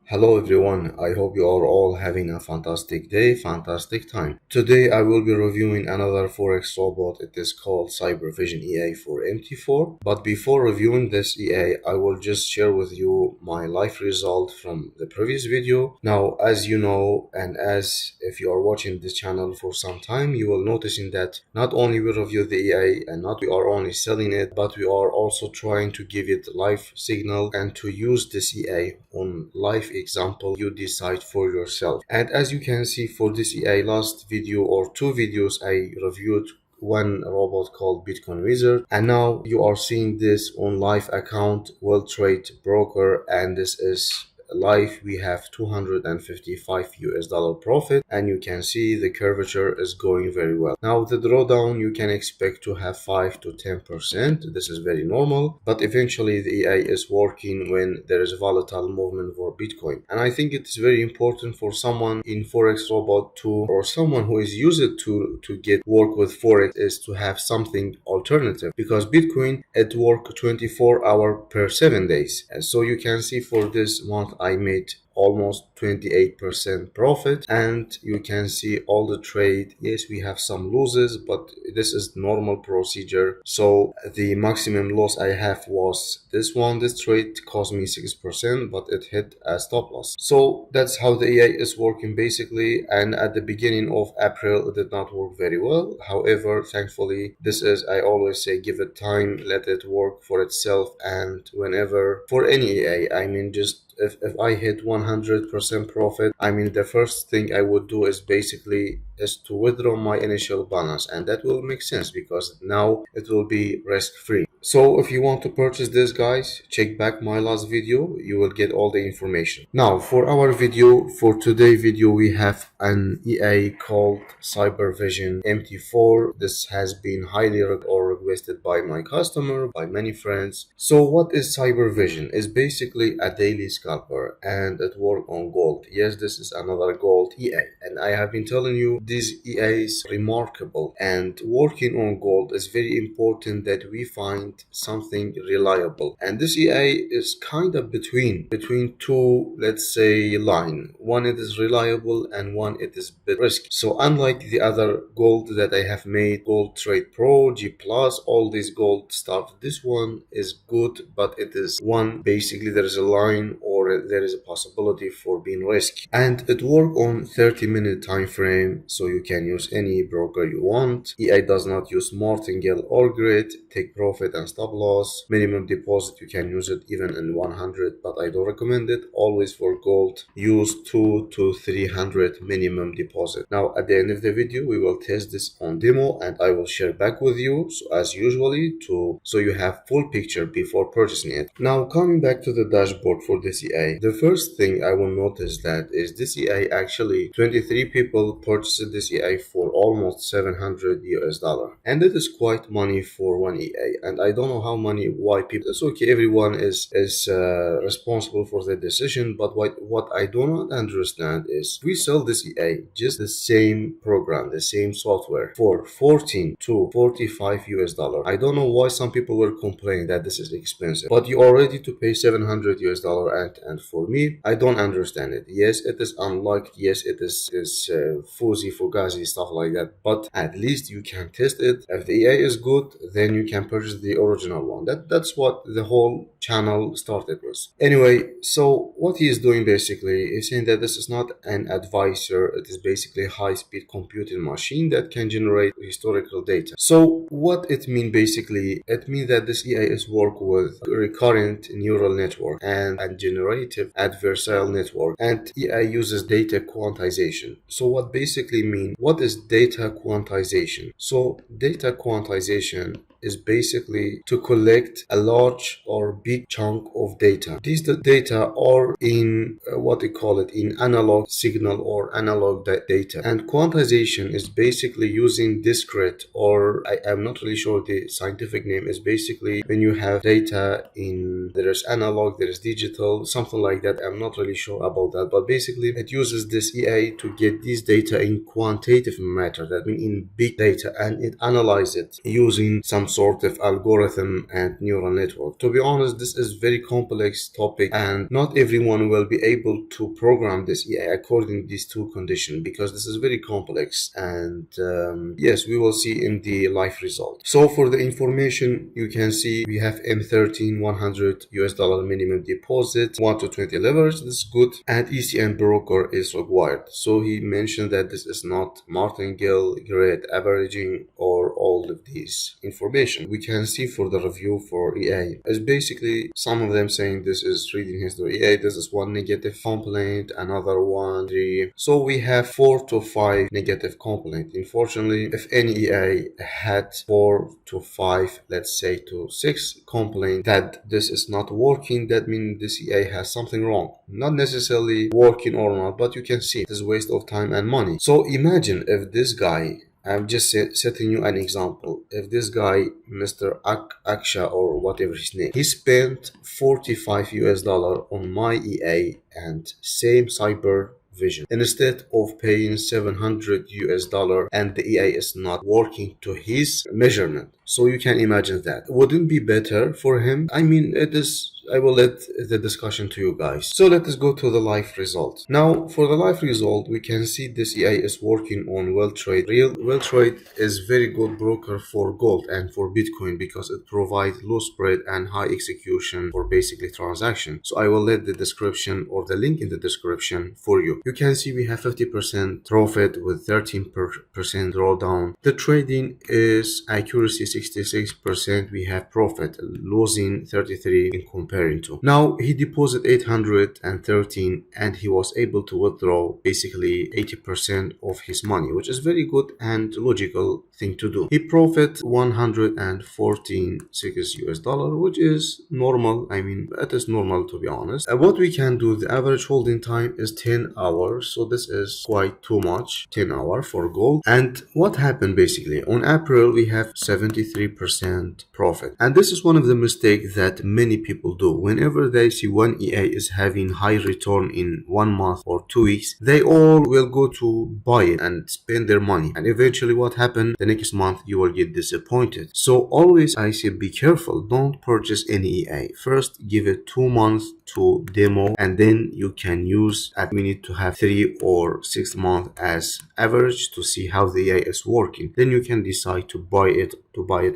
Hello everyone, I hope you are all having a fantastic day, fantastic time. Today I will be reviewing another Forex robot. It is called CyberVision EA for MT4. But before reviewing this EA, I will just share with you my live result from the previous video. Now, as you know, and as if you are watching this channel for some time, you will noticing that not only we review the EA and not we are only selling it, but we are also trying to give it live signal and to use this EA on live example you decide for yourself. And as you can see for this EA last video or two videos, I reviewed one robot called Bitcoin Wizard, and now you are seeing this on live account World Trade Broker, and this is live. We have 255 US dollar profit, and you can see the curvature is going very well. Now the drawdown you can expect to have 5 to 10%. This is very normal, but eventually the EA is working when there is volatile movement for Bitcoin. And I think it's very important for someone in Forex robot to, or someone who is used to get work with Forex, is to have something alternative, because Bitcoin it work 24 hours per 7 days. And so you can see for this month I made almost 28% profit, and you can see all the trade. Yes, we have some losses, but this is normal procedure. So the maximum loss I have was this one. This trade cost me 6%, but it hit a stop loss. So that's how the EA is working basically. And at the beginning of April it did not work very well. However, thankfully, this is, I always say, give it time, let it work for itself. And whenever for any EA, I mean, just if I hit 100% profit, I mean, the first thing I would do is basically is to withdraw my initial balance, and that will make sense because now it will be risk free. So if you want to purchase this, guys, check back my last video, you will get all the information. Now for our video, for today's video, we have an EA called CyberVision MT4. This has been highly requested by my customer, by many friends. So what is CyberVision? It's basically a daily scalper, and it works on gold. Yes, this is another gold EA, and I have been telling you this EA is remarkable, and working on gold is very important that we find something reliable. And this EA is kind of between two, let's say, line. One it is reliable and one it is bit risky. So unlike the other gold that I have made, Gold Trade Pro, G Plus, all these gold stuff, this one is good, but it is one, basically there is a line or there is a possibility for being risky. And it work on 30-minute time frame, so you can use any broker you want. EA does not use martingale or grid, take profit and stop loss. Minimum deposit, you can use it even in 100, but I don't recommend it. Always for gold, use 2 to 300 minimum deposit. Now at the end of the video, we will test this on demo, and I will share back with you, so as usually, so you have full picture before purchasing it. Now coming back to the dashboard for this EA, the first thing I will notice that is this EA, actually 23 people purchased this EA for almost 700 US dollar, and it is quite money for one EA. And I don't know why people, it's okay, everyone is responsible for their decision, but what I do not understand is we sell this EA, just the same program, the same software, for 14 to 45 US dollar. I don't know why some people will complain that this is expensive, but you are ready to pay 700 US dollar, and for me, I don't understand it. Yes, it is unlocked. Yes, it is fuzzy, fugazi, stuff like that, but at least you can test it. If the EA is good, then you can purchase the original one. That's what the whole channel started with. Anyway, so what he is doing basically is saying that this is not an advisor, it is basically a high-speed computing machine that can generate historical data. So what it means basically, it means that this EA is work with recurrent neural network and generative adversarial network, and EA uses data quantization. So what basically mean, what is data quantization? So data quantization is basically to collect a large or big chunk of data. These data are in what they call it, in analog signal or analog data. And quantization is basically using discrete, or I am not really sure the scientific name, is basically when you have data in, there is analog, there is digital, something like that. I'm not really sure about that, but basically it uses this EA to get these data in quantitative matter, that means in big data, and it analyzes it using some sort of algorithm and neural network. To be honest, this is very complex topic, and not everyone will be able to program this AI according to these two conditions, because this is very complex. And yes, we will see in the live result. So for the information, you can see we have M13 $100 minimum deposit, 1 to 20 levers. This is good, and ECN broker is required. So he mentioned that this is not martingale, grade averaging, or all of these information. We can see for the review for EA is basically some of them saying this is reading history EA, this is one negative complaint, another one 3. So we have 4 to 5 negative complaint. Unfortunately, if any EA had 4 to 5, let's say to 6 complaint that this is not working, that means this EA has something wrong. Not necessarily working or not, but you can see it is waste of time and money. So imagine if this guy, I'm just setting you an example. If this guy, Mr. Aksha or whatever his name, he spent $45 on my EA and same CyberVision instead of paying $700 and the EA is not working to his measurement. So you can imagine that. Wouldn't be better for him? I mean, it is. I will let the discussion to you guys. So let us go to the live result. Now for the live result, we can see this EA is working on WellTrade. WellTrade is very good broker for gold and for Bitcoin because it provides low spread and high execution for basically transaction. So I will let the description or the link in the description for you. You can see we have 50% profit with 13% drawdown. The trading is accuracy 66%. We have profit losing 33 in comparison to. Now he deposited 813 and he was able to withdraw basically 80% of his money, which is very good and logical thing to do. He profit $114.6, which is normal. I mean, it is normal to be honest. What we can do, the average holding time is 10 hours. So this is quite too much, 10 hours for gold. And what happened basically on April, we have 73% profit. And this is one of the mistakes that many people do. Whenever they see one EA is having high return in 1 month or 2 weeks, they all will go to buy it and spend their money. And eventually what happened? The next month you will get disappointed. So always I say be careful. Don't purchase any EA. First give it 2 months to demo, and then you can use, we need to have 3 or 6 months as average to see how the EA is working. Then you can decide to buy it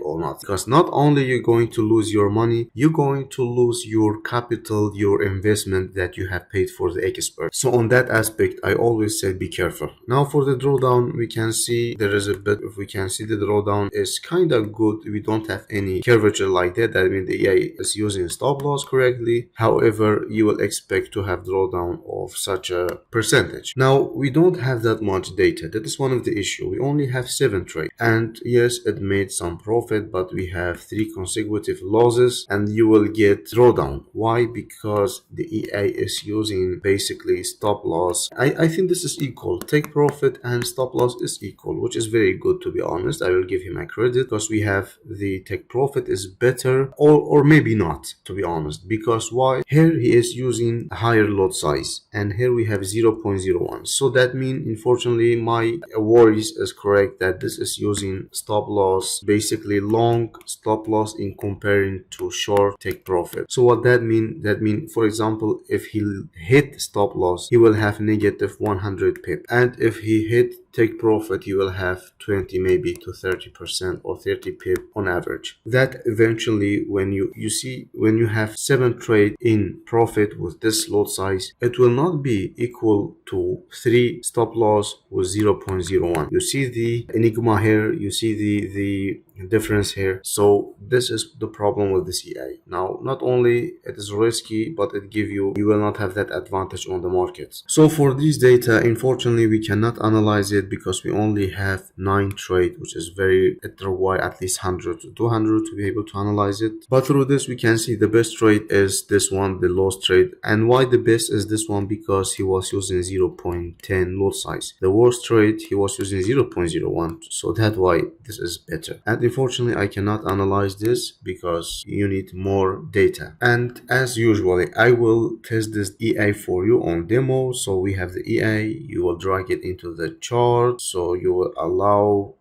or not. Because not only you're going to lose your money, you're going to lose your capital, your investment that you have paid for the expert. So on that aspect, I always say be careful. Now for the drawdown, we can see there is a bit, if we can see the drawdown is kind of good. We don't have any curvature like that. That means the EA is using stop loss correctly. However, you will expect to have drawdown of such a percentage. Now we don't have that much data. That is one of the issue. We only have 7 trades, and yes, it made some profit, but we have 3 consecutive losses, and you will get drawdown. Why? Because the EA is using basically stop loss. I think this is equal. Take profit and stop loss is equal, which is very good to be honest. I will give him a credit because we have the take profit is better, or maybe not to be honest. Because why? Here he is using a higher lot size, and here we have 0.01. So that means unfortunately my worries is correct that this is using stop loss, basically long stop loss in comparing to short take profit. So what that mean? That mean, for example, if he hit stop loss, he will have negative 100 pip, and if he hit take profit, you will have 20 maybe to 30% or 30 pip on average. That eventually when you see when you have 7 trade in profit with this lot size, it will not be equal to 3 stop loss with 0.01. You see the enigma here, you see the difference here. So this is the problem with this EA. Now not only it is risky, but it give you will not have that advantage on the markets. So for these data, unfortunately we cannot analyze it because we only have 9 trade, which is very, it requires at least 100 to 200 to be able to analyze it. But through this we can see the best trade is this one, the lost trade. And why the best is this one? Because he was using 0.10 lot size. The worst trade he was using 0.01, so that's why this is better. And unfortunately I cannot analyze this because you need more data. And as usually, I will test this EA for you on demo. So we have the EA, you will drag it into the chart, so you will allow,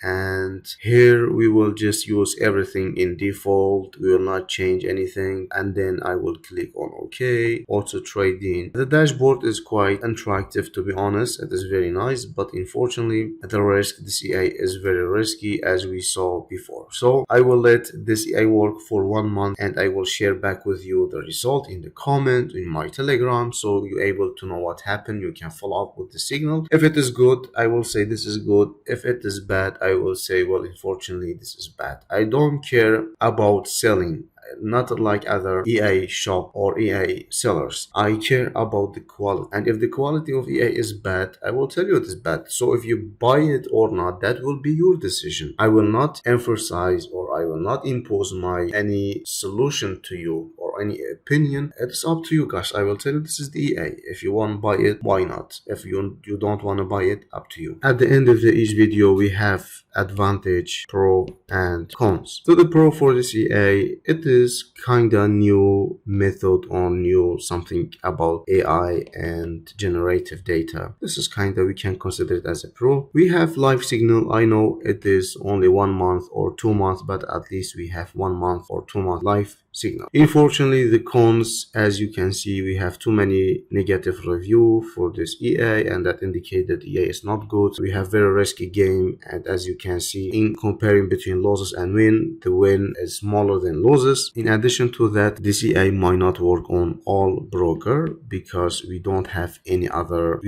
and here we will just use everything in default. We will not change anything, and then I will click on OK. Auto trading, the dashboard is quite interactive, to be honest. It is very nice, but unfortunately the risk, this EA is very risky, as we saw before. So I will let this EA work for 1 month, and I will share back with you the result in the comment in my Telegram, so you're able to know what happened. You can follow up with the signal. If it is good, I will say this is good. If it is bad, I will say, well, unfortunately this is bad. I don't care about selling, not like other EA shop or EA sellers. I care about the quality, and if the quality of EA is bad, I will tell you it is bad. So if you buy it or not, that will be your decision. I will not emphasize, or I will not impose my any solution to you or any opinion. It's up to you guys. I will tell you this is the EA. If you want to buy it, why not? If you don't want to buy it, up to you. At the end of each video, we have advantage, pro, and cons. So the pro for this EA, it is kinda new method on new something about AI and generative data. This is kinda, we can consider it as a pro. We have live signal. I know it is only 1 month or 2 months, but at least we have 1 month or 2 month live signal. Unfortunately, the cons, as you can see, we have too many negative review for this EA, and that indicate that EA is not good. We have very risky game, and as you can see, in comparing between losses and win, the win is smaller than losses. In addition to that, this EA might not work on all broker because we don't have any other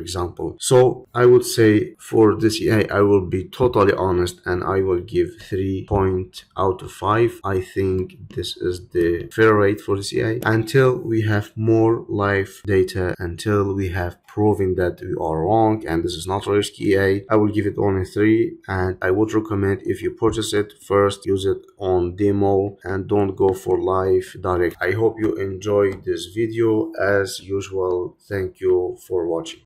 example. So I would say for this EA, I will be totally honest, and I will give 3 point out of 5. I think this is the fair rate for this EA until we have more live data, until we have proven that we are wrong and this is not a risky EA. I will give it only 3, and I would recommend, if you purchase it, first use it on demo and don't go for live direct. I hope you enjoyed this video. As usual, thank you for watching.